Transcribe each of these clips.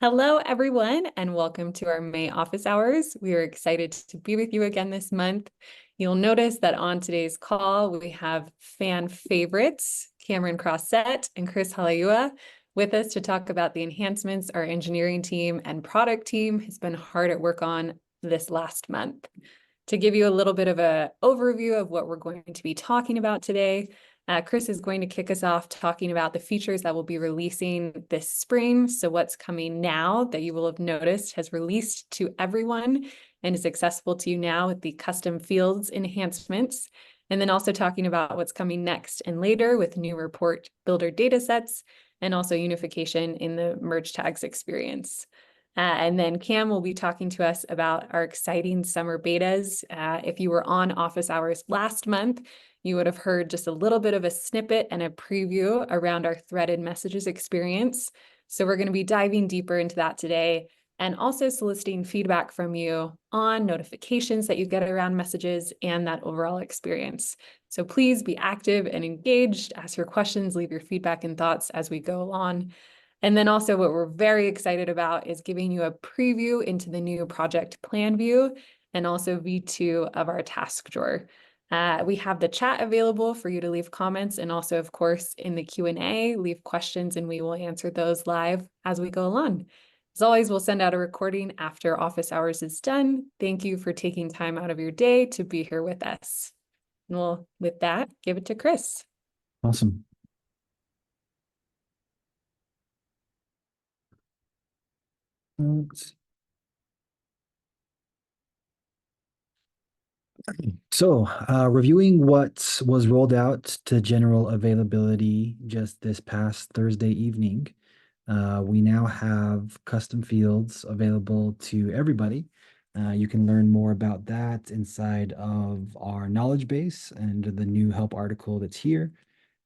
Hello, everyone, and welcome to our May office hours. We are excited to be with you again this month. You'll notice that on today's call, we have fan favorites, Cameron Crossett and Chris Halayua, with us to talk about the enhancements our engineering team and product team has been hard at work on this last month. To give you a little bit of an overview of what we're going to be talking about today, Chris is going to kick us off talking about the features that we'll be releasing this spring. So what's coming now that you will have noticed has released to everyone and is accessible to you now with the custom fields enhancements. And then also talking about what's coming next and later with new report builder datasets and also unification in the merge tags experience. And then Cam will be talking to us about our exciting summer betas. If you were on office hours last month, you would have heard just a little bit of a snippet and a preview around our threaded messages experience. So we're going to be diving deeper into that today and also soliciting feedback from you on notifications that you get around messages and that overall experience. So please be active and engaged, ask your questions, leave your feedback and thoughts as we go along. And then also what we're very excited about is giving you a preview into the new project plan view and also V2 of our task drawer. We have the chat available for you to leave comments and also, of course, in the Q&A, leave questions and we will answer those live as we go along. As always, we'll send out a recording after office hours is done. Thank you for taking time out of your day to be here with us. And we'll, with that, give it to Chris. Awesome. So, reviewing what was rolled out to general availability just this past Thursday evening, we now have custom fields available to everybody. You can learn more about that inside of our knowledge base and the new help article that's here.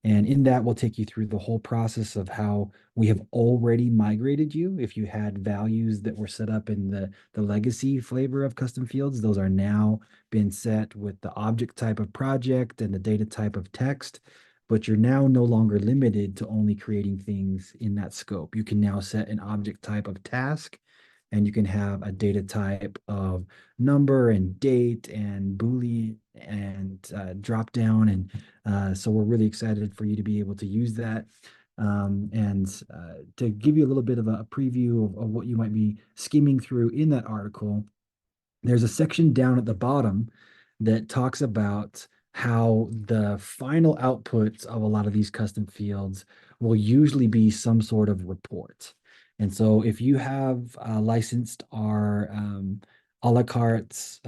And in that, we'll take you through the whole process of how we have already migrated you. If you had values that were set up in the legacy flavor of custom fields, those are now been set with the object type of project and the data type of text. But you're now no longer limited to only creating things in that scope. You can now set an object type of task, and you can have a data type of number and date and Boolean and drop down. And so we're really excited for you to be able to use that. And to give you a little bit of a preview of what you might be skimming through in that article, there's a section down at the bottom that talks about how the final outputs of a lot of these custom fields will usually be some sort of report. And so if you have licensed our a la carte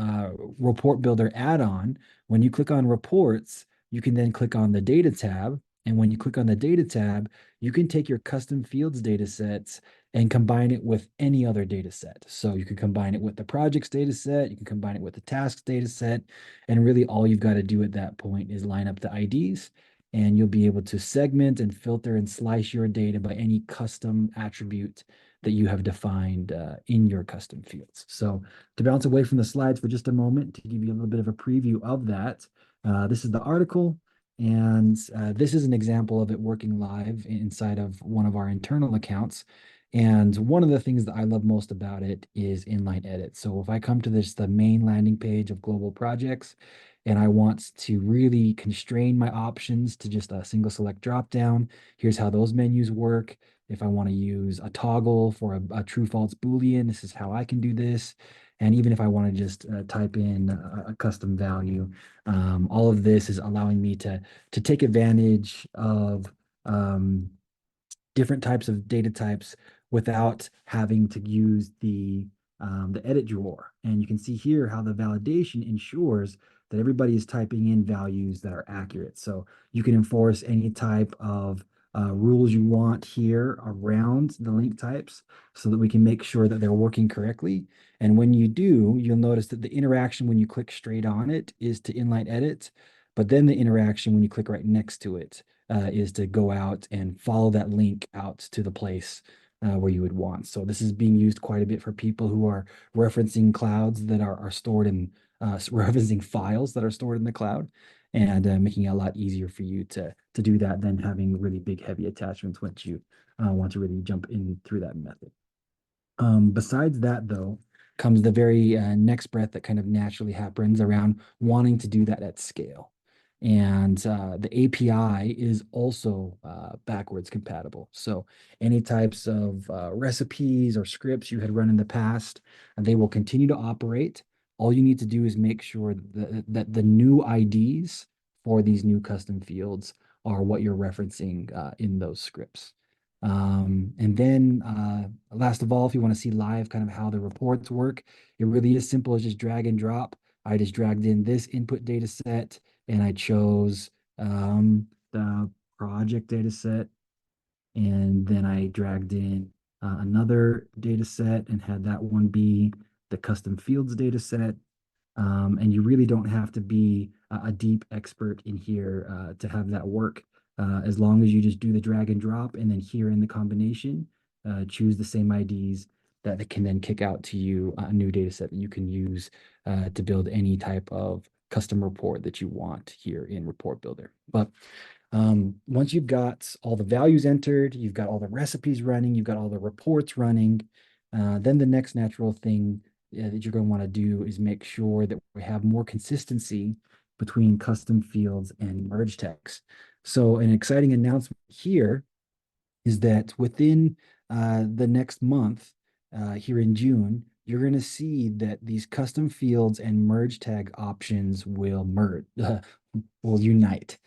report builder add-on, when you click on reports, you can then click on the data tab. And when you click on the data tab, you can take your custom fields data sets and combine it with any other data set. So you can combine it with the projects data set, you can combine it with the tasks data set, and really all you've got to do at that point is line up the IDs, and you'll be able to segment and filter and slice your data by any custom attribute that you have defined in your custom fields. So to bounce away from the slides for just a moment, to give you a little bit of a preview of that, this is the article. And this is an example of it working live inside of one of our internal accounts. And one of the things that I love most about it is inline edit. So if I come to the main landing page of global projects, and I want to really constrain my options to just a single select dropdown, here's how those menus work. If I want to use a toggle for a true false Boolean, this is how I can do this. And even if I want to just type in a custom value, all of this is allowing me to take advantage of different types of data types without having to use the edit drawer. And you can see here how the validation ensures that everybody is typing in values that are accurate. So you can enforce any type of rules you want here around the link types so that we can make sure that they're working correctly. And when you do, you'll notice that the interaction when you click straight on it is to inline edit, but then the interaction when you click right next to it is to go out and follow that link out to the place where you would want. So this is being used quite a bit for people who are referencing clouds that are stored in, referencing files that are stored in the cloud, and making it a lot easier for you to do that than having really big, heavy attachments once you want to really jump in through that method. Besides that, though, comes the very next breath that kind of naturally happens around wanting to do that at scale. And the API is also backwards compatible. So any types of recipes or scripts you had run in the past, they will continue to operate. All you need to do is make sure that the new IDs for these new custom fields are what you're referencing in those scripts. And then last of all, if you want to see live kind of how the reports work, it really is simple as just drag and drop. I just dragged in this input data set and I chose the project data set. And then I dragged in another data set and had that one be the custom fields data set. And you really don't have to be a deep expert in here to have that work. As long as you just do the drag and drop and then here in the combination, choose the same IDs that can then kick out to you a new data set that you can use to build any type of custom report that you want here in Report Builder. But once you've got all the values entered, you've got all the recipes running, you've got all the reports running, then the next natural thing that you're going to want to do is make sure that we have more consistency between custom fields and merge text. So an exciting announcement here is that within the next month, here in June, you're going to see that these custom fields and merge tag options will will unite.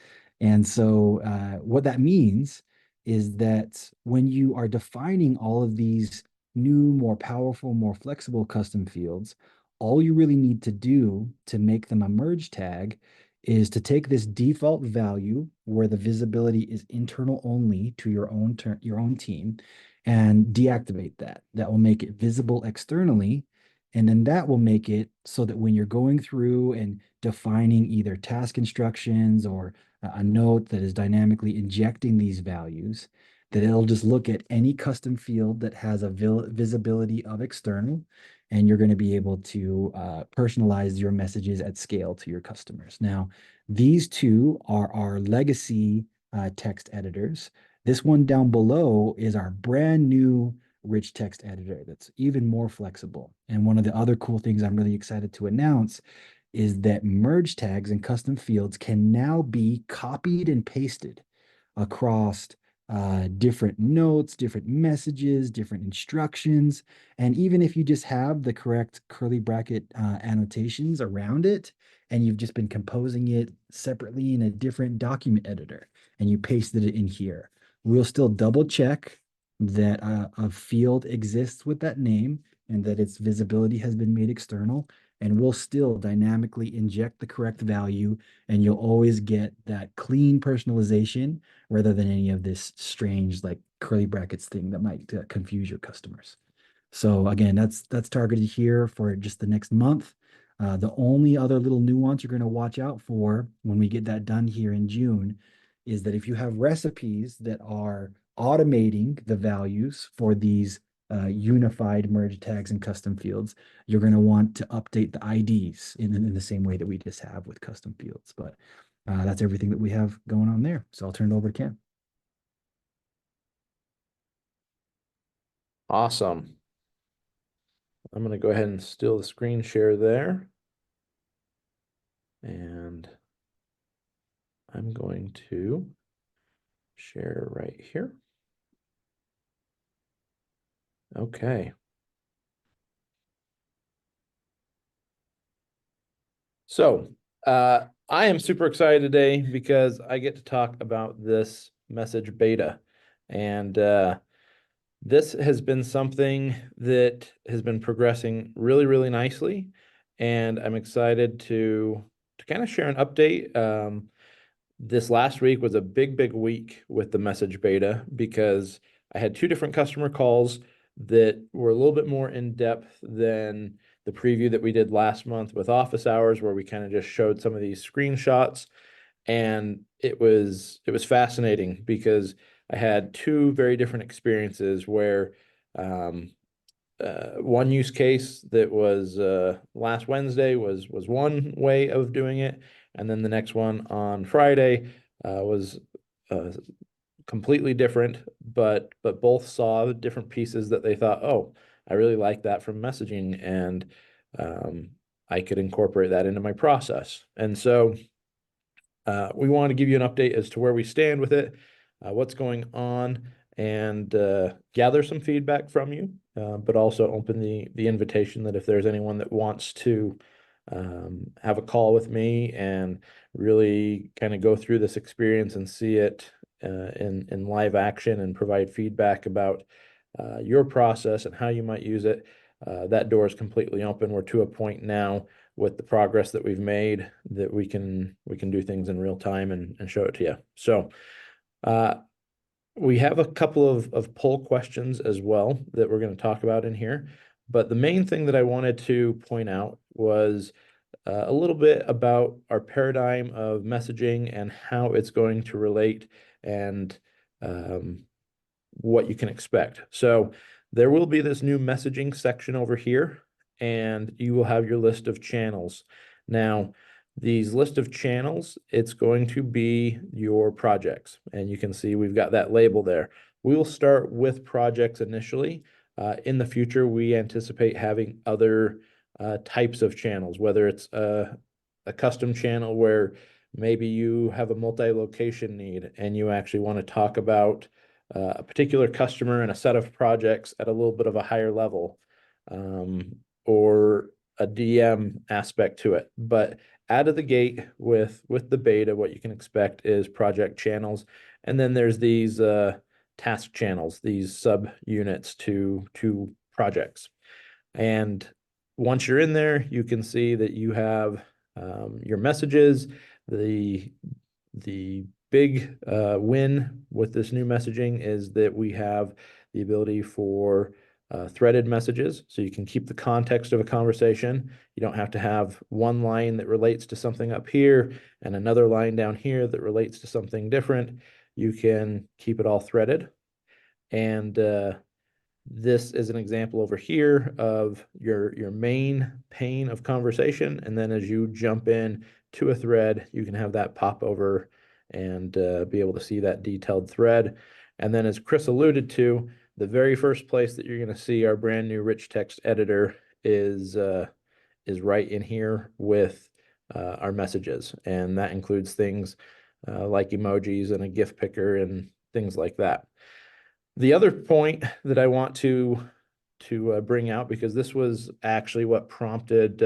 And so what that means is that when you are defining all of these new, more powerful, more flexible custom fields, all you really need to do to make them a merge tag is to take this default value where the visibility is internal only to your own team and deactivate that. That will make it visible externally. And then that will make it so that when you're going through and defining either task instructions or a note that is dynamically injecting these values, that it'll just look at any custom field that has a visibility of external, and you're going to be able to personalize your messages at scale to your customers. Now, these two are our legacy text editors. This one down below is our brand new rich text editor that's even more flexible. And one of the other cool things I'm really excited to announce is that merge tags and custom fields can now be copied and pasted across different notes, different messages, different instructions. And even if you just have the correct curly bracket annotations around it, and you've just been composing it separately in a different document editor, and you pasted it in here, we'll still double check that a field exists with that name and that its visibility has been made external. And we'll still dynamically inject the correct value, and you'll always get that clean personalization rather than any of this strange like curly brackets thing that might confuse your customers. So again, that's targeted here for just the next month. The only other little nuance you're going to watch out for when we get that done here in June is that if you have recipes that are automating the values for these unified merge tags and custom fields, you're going to want to update the IDs in the same way that we just have with custom fields. But that's everything that we have going on there. So I'll turn it over to Ken. Awesome. I'm going to go ahead and steal the screen share there. And I'm going to share right here. Okay. So I am super excited today because I get to talk about this message beta. And this has been something that has been progressing really, really nicely. And I'm excited to kind of share an update. This last week was a big week with the message beta because I had two different customer calls that were a little bit more in depth than the preview that we did last month with office hours, where we kind of just showed some of these screenshots. And it was fascinating because I had two very different experiences where one use case that was last Wednesday was one way of doing it, and then the next one on Friday was completely different, but both saw different pieces that they thought, oh, I really like that from messaging, and I could incorporate that into my process. And so we want to give you an update as to where we stand with it, what's going on, and gather some feedback from you, but also open the invitation that if there's anyone that wants to have a call with me and really kind of go through this experience and see it in live action and provide feedback about your process and how you might use it, that door is completely open. We're to a point now with the progress that we've made that we can do things in real time and show it to you. So we have a couple of poll questions as well that we're going to talk about in here. But the main thing that I wanted to point out was a little bit about our paradigm of messaging and how it's going to relate and what you can expect. So there will be this new messaging section over here, and you will have your list of channels. Now, these list of channels, it's going to be your projects, and you can see we've got that label there. We will start with projects initially. In the future, we anticipate having other types of channels, whether it's a custom channel where maybe you have a multi-location need and you actually want to talk about a particular customer and a set of projects at a little bit of a higher level, or a DM aspect to it. But out of the gate with the beta, what you can expect is project channels. And then there's these task channels, these sub units to projects. And once you're in there, you can see that you have your messages. The big win with this new messaging is that we have the ability for threaded messages, so you can keep the context of a conversation. You don't have to have one line that relates to something up here and another line down here that relates to something different. You can keep it all threaded. And this is an example over here of your main pane of conversation. And then as you jump in to a thread, you can have that pop over and be able to see that detailed thread. And then as Chris alluded to, the very first place that you're going to see our brand new rich text editor is right in here with our messages. And that includes things like emojis and a GIF picker and things like that. The other point that I want to bring out, because this was actually what prompted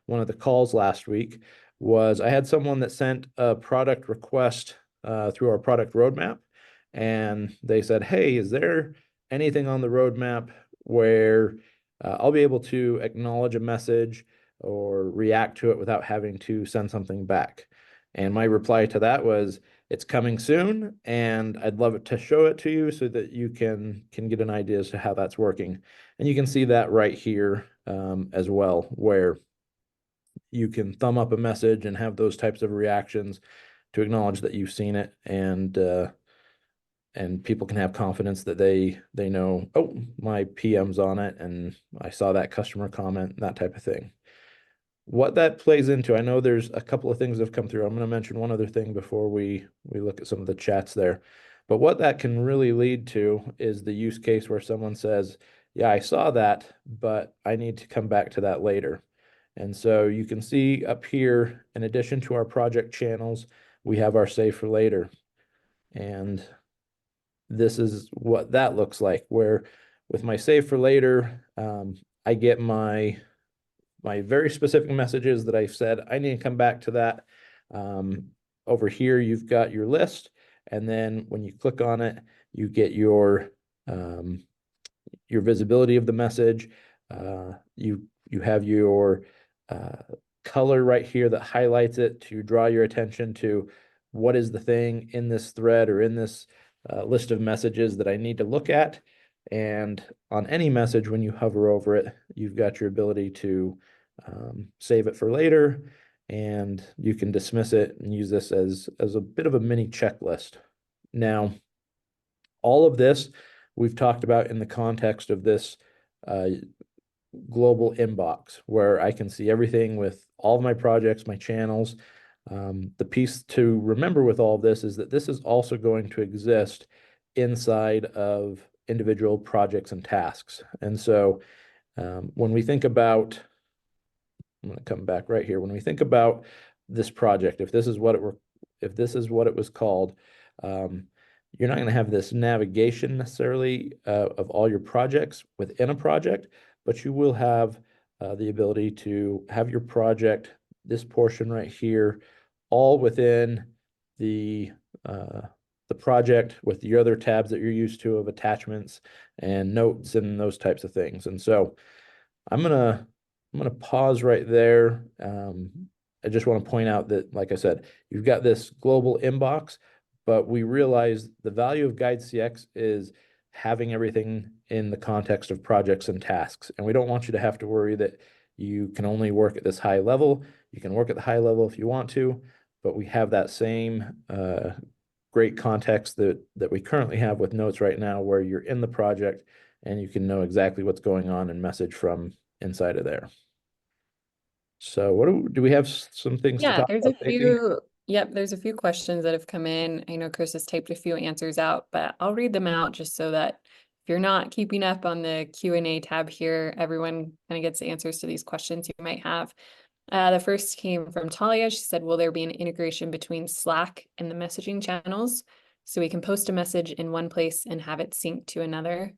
one of the calls last week, was I had someone that sent a product request through our product roadmap, and they said, hey, is there anything on the roadmap where I'll be able to acknowledge a message or react to it without having to send something back? And my reply to that was, it's coming soon, and I'd love it to show it to you so that you can get an idea as to how that's working. And you can see that right here as well, where you can thumb up a message and have those types of reactions to acknowledge that you've seen it, and people can have confidence that they know, oh, my PM's on it, and I saw that customer comment, that type of thing. What that plays into, I know there's a couple of things that have come through. I'm going to mention one other thing before we look at some of the chats there. But what that can really lead to is the use case where someone says, yeah, I saw that, but I need to come back to that later. And so you can see up here, in addition to our project channels, we have our save for later. And this is what that looks like, where with my save for later, I get my very specific messages that I've said, I need to come back to that. Over here, you've got your list. And then when you click on it, you get your visibility of the message. You have your color right here that highlights it to draw your attention to what is the thing in this thread or in this list of messages that I need to look at. And on any message, when you hover over it, you've got your ability to save it for later, and you can dismiss it and use this as a bit of a mini checklist. Now, all of this we've talked about in the context of this global inbox, where I can see everything with all of my projects, my channels. The piece to remember with all of this is that this is also going to exist inside of individual projects and tasks. And so when we think about, I'm going to come back right here. When we think about this project, if this is what it was called, you're not going to have this navigation necessarily of all your projects within a project, but you will have the ability to have your project, this portion right here, all within the project with the other tabs that you're used to of attachments and notes and those types of things. And so I'm gonna pause right there. I just want to point out that, like I said, you've got this global inbox, but we realize the value of GUIDEcx is having everything in the context of projects and tasks. And we don't want you to have to worry that you can only work at this high level. You can work at the high level if you want to, but we have that same great context that we currently have with notes right now, where you're in the project and you can know exactly what's going on and message from inside of there. So what do we have some things to Yeah, talk there's a about, Stacey? there's a few questions that have come in. I know Chris has typed a few answers out, but I'll read them out just so that if you're not keeping up on the Q&A tab here, everyone kind of gets answers to these questions you might have. The first came from Talia. She said, will there be an integration between Slack and the messaging channels so we can post a message in one place and have it sync to another?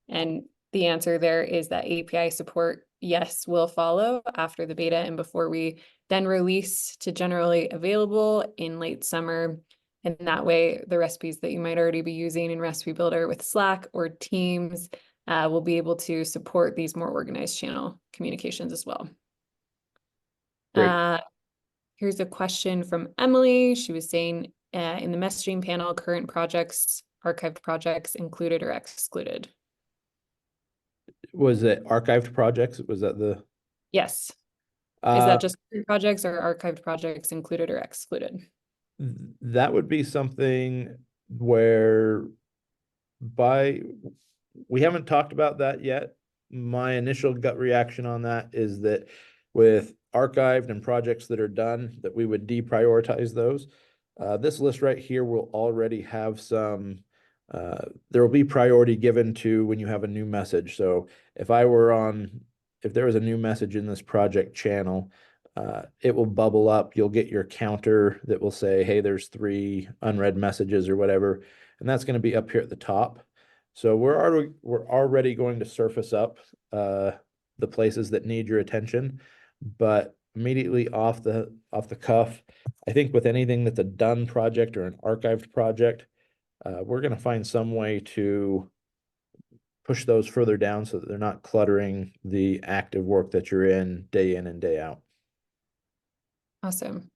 And the answer there is that API support, yes, will follow after the beta and before we then release to generally available in late summer. And that way, the recipes that you might already be using in Recipe Builder with Slack or Teams will be able to support these more organized channel communications as well. Great. Here's a question from Emily. She was saying, in the messaging panel, current projects, archived projects included or excluded? Was it archived projects? Was that the? Yes. Is that just current projects or archived projects included or excluded? That would be something where we haven't talked about that yet. My initial gut reaction on that is that with archived and projects that are done, that we would deprioritize those. This list right here will already have some, there will be priority given to when you have a new message. So if there was a new message in this project channel, it will bubble up. You'll get your counter that will say, hey, there's 3 unread messages or whatever. And that's going to be up here at the top. So we're already going to surface up the places that need your attention, but immediately off the cuff, I think with anything that's a done project or an archived project, we're going to find some way to push those further down so that they're not cluttering the active work that you're in and day out. Awesome.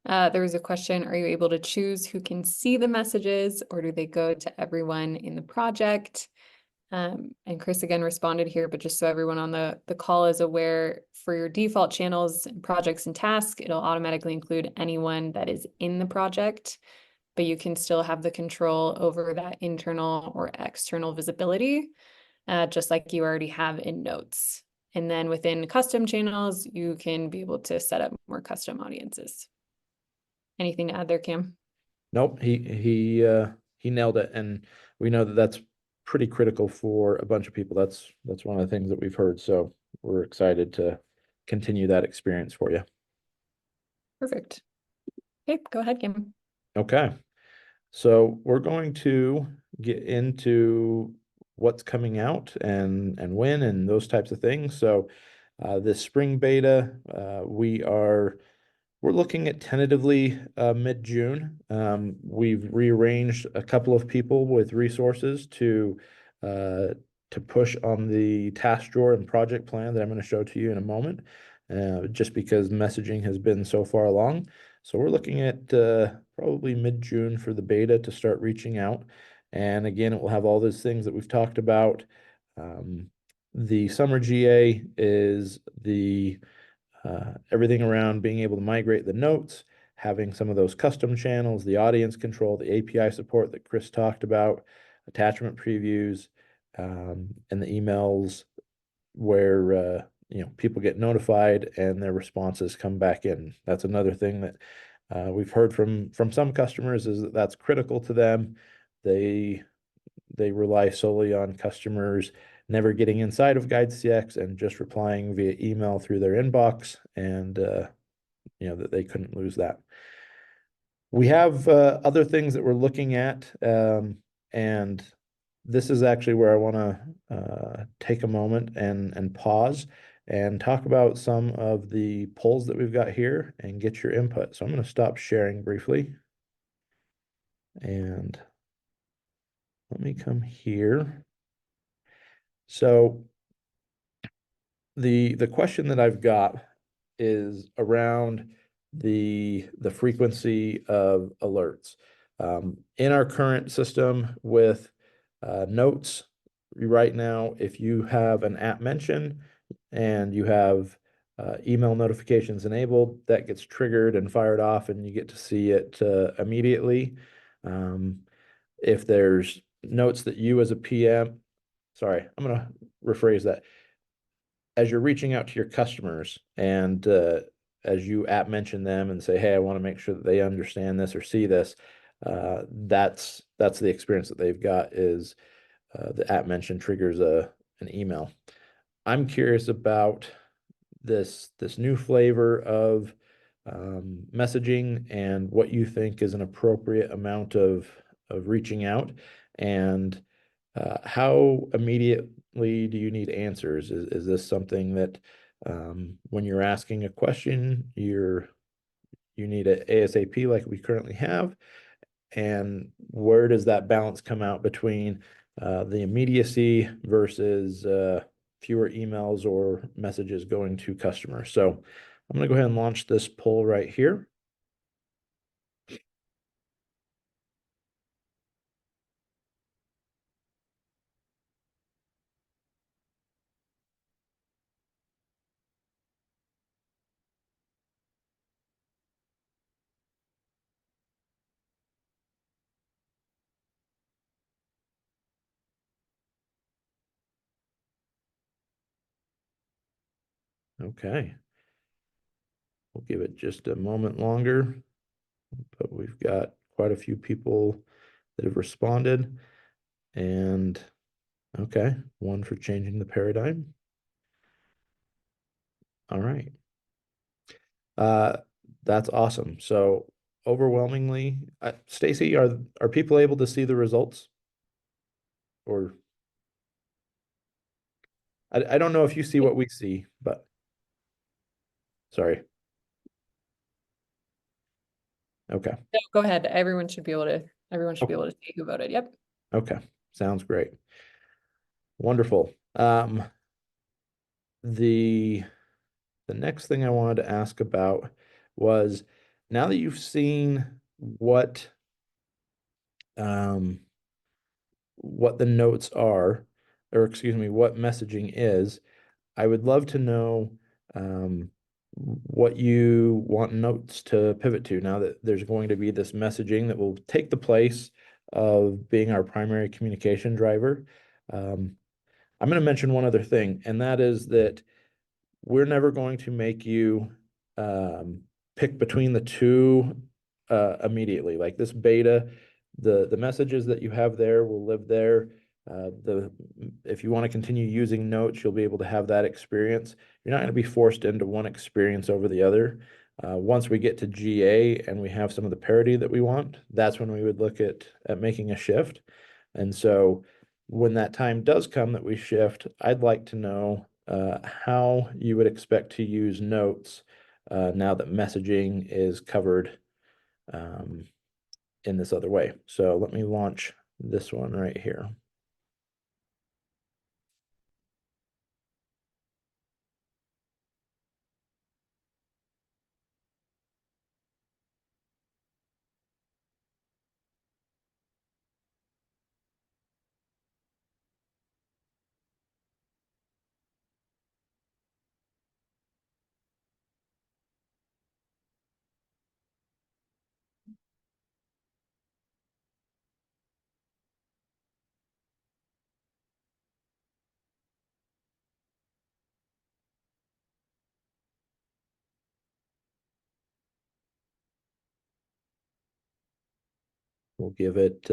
There was a question, are you able to choose who can see the messages or do they go to everyone in the project? And Chris again responded here, but just so everyone on the call is aware, for your default channels, projects and tasks, it'll automatically include anyone that is in the project, but you can still have the control over that internal or external visibility, just like you already have in notes. And then within custom channels, you can be able to set up more custom audiences. Anything to add there, Cam? Nope, he nailed it, and we know that that's pretty critical for a bunch of people. That's one of the things that we've heard. So we're excited to continue that experience for you. Perfect. Okay, go ahead, Cam. Okay, so we're going to get into what's coming out and when and those types of things. So this spring beta, we're looking at tentatively mid-June. We've rearranged a couple of people with resources to push on the task drawer and project plan that I'm going to show to you in a moment, just because messaging has been so far along. So we're looking at probably mid-June for the beta to start reaching out. And again, it will have all those things that we've talked about. The summer GA is everything around being able to migrate the notes, having some of those custom channels, the audience control, the API support that Chris talked about, attachment previews, and the emails where people get notified and their responses come back in. That's another thing that we've heard from some customers is that that's critical to them. They they rely solely on customers never getting inside of GUIDEcx and just replying via email through their inbox, and that they couldn't lose that. We have other things that we're looking at, and this is actually where I want to take a moment and pause and talk about some of the polls that we've got here and get your input. So I'm going to stop sharing briefly, and let me come here. So the question that I've got is around the frequency of alerts. In our current system with notes, right now, if you have an app mention and you have email notifications enabled, that gets triggered and fired off, and you get to see it immediately. If there's notes that you as a PM, sorry, I'm going to rephrase that. As you're reaching out to your customers and as you app mention them and say, hey, I want to make sure that they understand this or see this, that's the experience that they've got is the app mention triggers an email. I'm curious about this new flavor of messaging and what you think is an appropriate amount of reaching out, and how immediately do you need answers? Is this something that when you're asking a question, you need an ASAP like we currently have? And where does that balance come out between the immediacy versus fewer emails or messages going to customers? So I'm going to go ahead and launch this poll right here. Okay. We'll give it just a moment longer, but we've got quite a few people that have responded. And okay, one for changing the paradigm. All right. That's awesome. So overwhelmingly, Stacy, are people able to see the results? Or I don't know if you see what we see, but sorry. Okay. No, go ahead. Everyone should be able to see who voted. Yep. Okay. Sounds great. Wonderful. The next thing I wanted to ask about was, now that you've seen what the notes are, or excuse me, what messaging is, I would love to know what you want notes to pivot to now that there's going to be this messaging that will take the place of being our primary communication driver. I'm going to mention one other thing, and that is that we're never going to make you pick between the two immediately. Like this beta, the messages that you have there will live there. If you want to continue using notes, you'll be able to have that experience. You're not going to be forced into one experience over the other. Once we get to GA and we have some of the parity that we want, that's when we would look at making a shift. And so when that time does come that we shift, I'd like to know how you would expect to use notes now that messaging is covered in this other way. So let me launch this one right here. We'll give it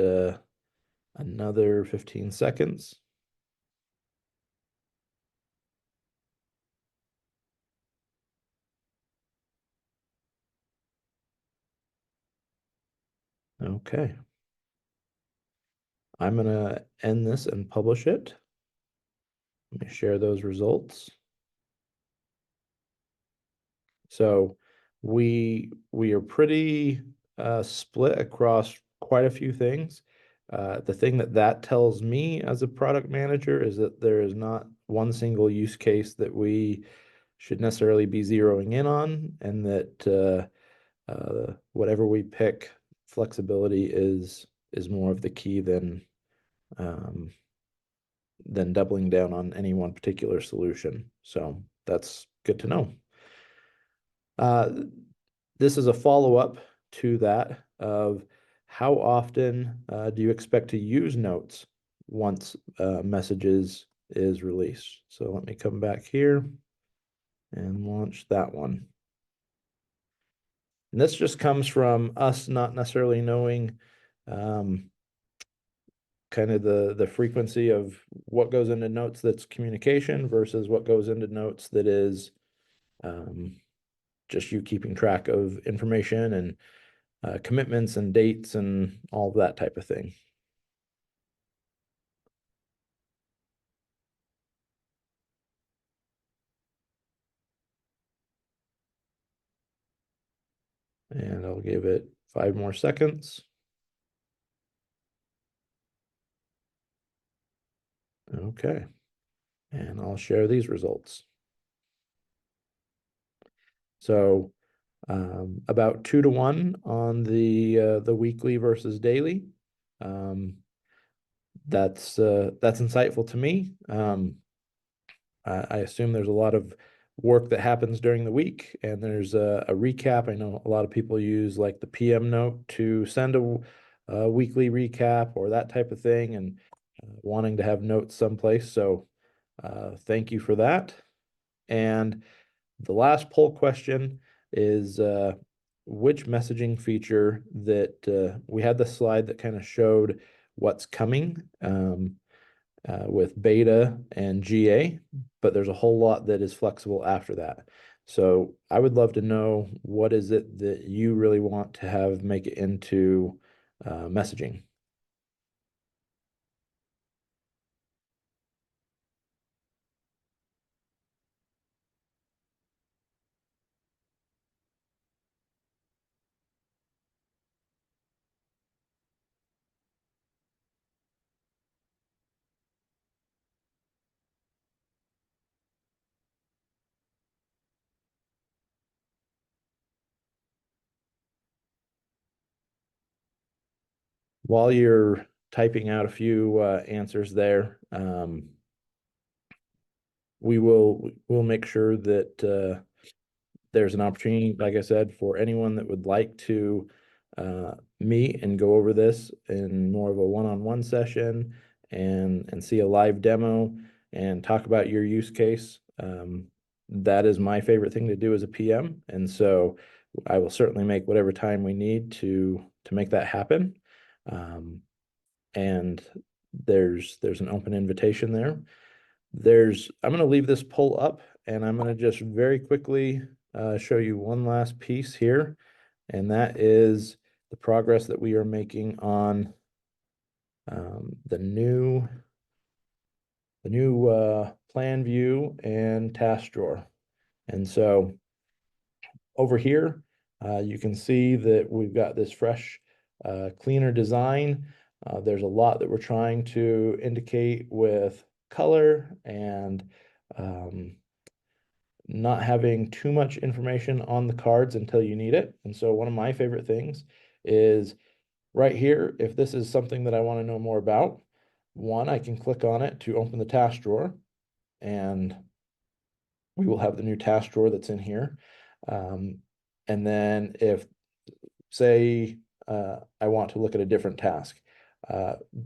another 15 seconds. Okay. I'm going to end this and publish it. Let me share those results. So we are pretty split across quite a few things. The thing that tells me as a product manager is that there is not one single use case that we should necessarily be zeroing in on, and that whatever we pick, flexibility is more of the key than doubling down on any one particular solution. So that's good to know. This is a follow-up to that of how often do you expect to use notes once messages is released. So let me come back here and launch that one. And this just comes from us not necessarily knowing kind of the frequency of what goes into notes that's communication versus what goes into notes that is just you keeping track of information and commitments and dates and all of that type of thing. And I'll give it 5 more seconds. Okay. And I'll share these results. So about 2 to 1 on the weekly versus daily. That's insightful to me. I assume there's a lot of work that happens during the week, and there's a recap. I know a lot of people use like the PM note to send a weekly recap or that type of thing, and wanting to have notes someplace. So thank you for that. And the last poll question is which messaging feature that we had the slide that kind of showed what's coming with beta and GA, but there's a whole lot that is flexible after that. So I would love to know, what is it that you really want to have make it into messaging? While you're typing out a few answers there, we'll make sure that there's an opportunity, like I said, for anyone that would like to meet and go over this in more of a one-on-one session and see a live demo and talk about your use case. That is my favorite thing to do as a PM, and so I will certainly make whatever time we need to make that happen. And there's an open invitation there. I'm going to leave this poll up, and I'm going to just very quickly show you one last piece here, and that is the progress that we are making on the new plan view and task drawer. And so over here, you can see that we've got this fresh, cleaner design. There's a lot that we're trying to indicate with color and not having too much information on the cards until you need it. And so one of my favorite things is right here, if this is something that I want to know more about, one, I can click on it to open the task drawer, and we will have the new task drawer that's in here. And then if, say, I want to look at a different task,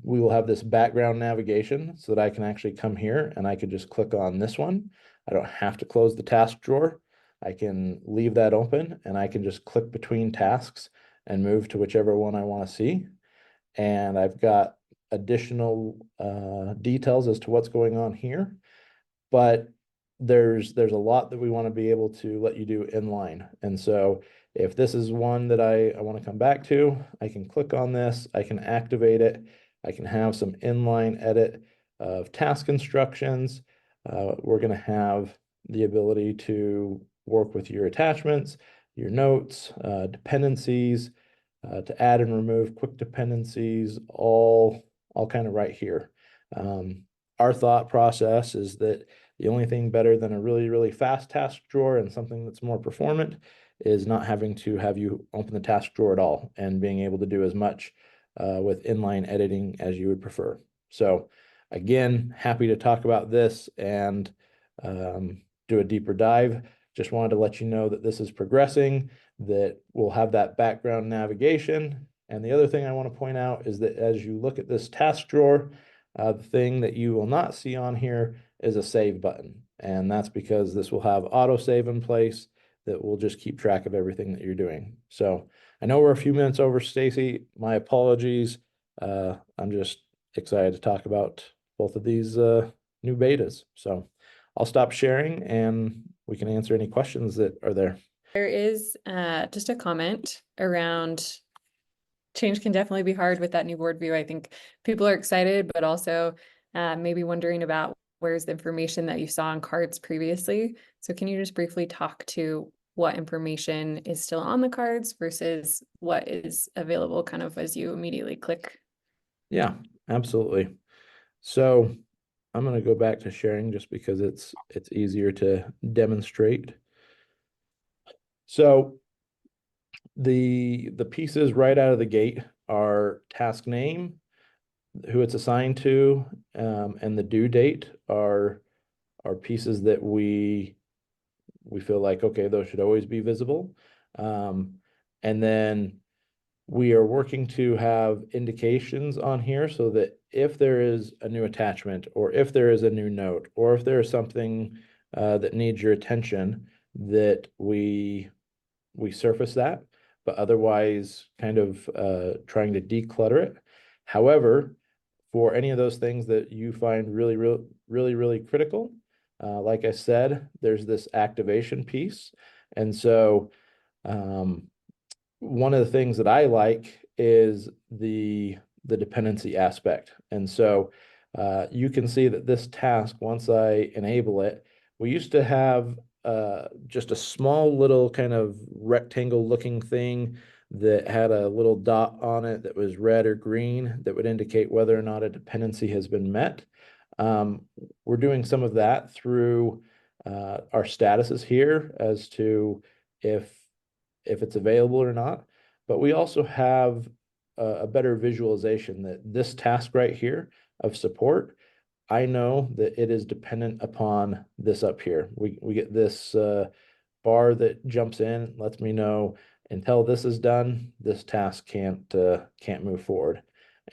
we will have this background navigation so that I can actually come here and I could just click on this one. I don't have to close the task drawer. I can leave that open, and I can just click between tasks and move to whichever one I want to see. And I've got additional details as to what's going on here, but there's a lot that we want to be able to let you do inline. And so if this is one that I want to come back to, I can click on this, I can activate it, I can have some inline edit of task instructions. We're going to have the ability to work with your attachments, your notes, dependencies, to add and remove quick dependencies, all kind of right here. Our thought process is that the only thing better than a really, really fast task drawer and something that's more performant is not having to have you open the task drawer at all and being able to do as much with inline editing as you would prefer. So again, happy to talk about this and do a deeper dive. Just wanted to let you know that this is progressing, that we'll have that background navigation. And the other thing I want to point out is that as you look at this task drawer, the thing that you will not see on here is a save button. And that's because this will have autosave in place that will just keep track of everything that you're doing. So I know we're a few minutes over, Stacy. My apologies. I'm just excited to talk about both of these new betas. So I'll stop sharing and we can answer any questions that are there. There is just a comment around change can definitely be hard with that new board view. I think people are excited, but also maybe wondering about where's the information that you saw on cards previously. So can you just briefly talk to what information is still on the cards versus what is available kind of as you immediately click? Yeah, absolutely. So I'm going to go back to sharing just because it's easier to demonstrate. So the pieces right out of the gate are task name, who it's assigned to, and the due date are pieces that we feel like, okay, those should always be visible. And then we are working to have indications on here so that if there is a new attachment or if there is a new note or if there is something that needs your attention, that we surface that, but otherwise kind of trying to declutter it. However, for any of those things that you find really critical, like I said, there's this activation piece. And so one of the things that I like is the dependency aspect. And so you can see that this task, once I enable it, we used to have just a small little kind of rectangle looking thing that had a little dot on it that was red or green that would indicate whether or not a dependency has been met. We're doing some of that through our statuses here as to if it's available or not, but we also have a better visualization that this task right here of support, I know that it is dependent upon this up here. We get this bar that jumps in, lets me know until this is done, this task can't move forward.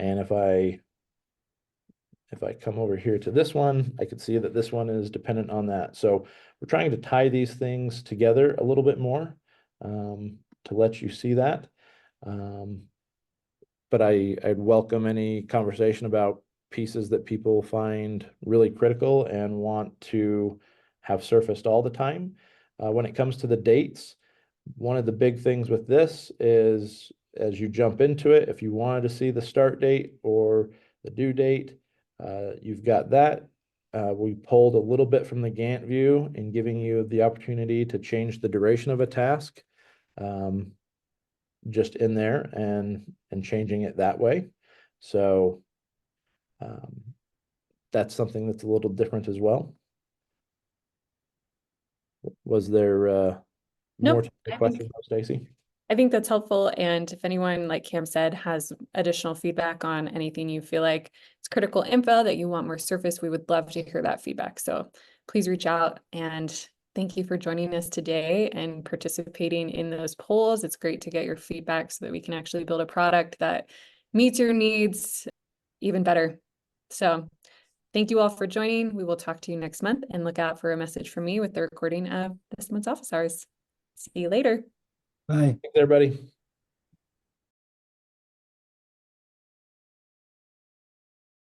And if I come over here to this one, I can see that this one is dependent on that. So we're trying to tie these things together a little bit more to let you see that. But I'd welcome any conversation about pieces that people find really critical and want to have surfaced all the time. When it comes to the dates, one of the big things with this is as you jump into it, if you wanted to see the start date or the due date, you've got that. We pulled a little bit from the Gantt view in giving you the opportunity to change the duration of a task just in there and changing it that way. So that's something that's a little different as well. Was there more Nope, to the question, Stacy? I think that's helpful. And if anyone, like Cam said, has additional feedback on anything you feel like it's critical info that you want more surface, we would love to hear that feedback. So please reach out, and thank you for joining us today and participating in those polls. It's great to get your feedback so that we can actually build a product that meets your needs even better. So thank you all for joining. We will talk to you next month, and look out for a message from me with the recording of this month's office hours. See you later. Bye. Thanks, everybody.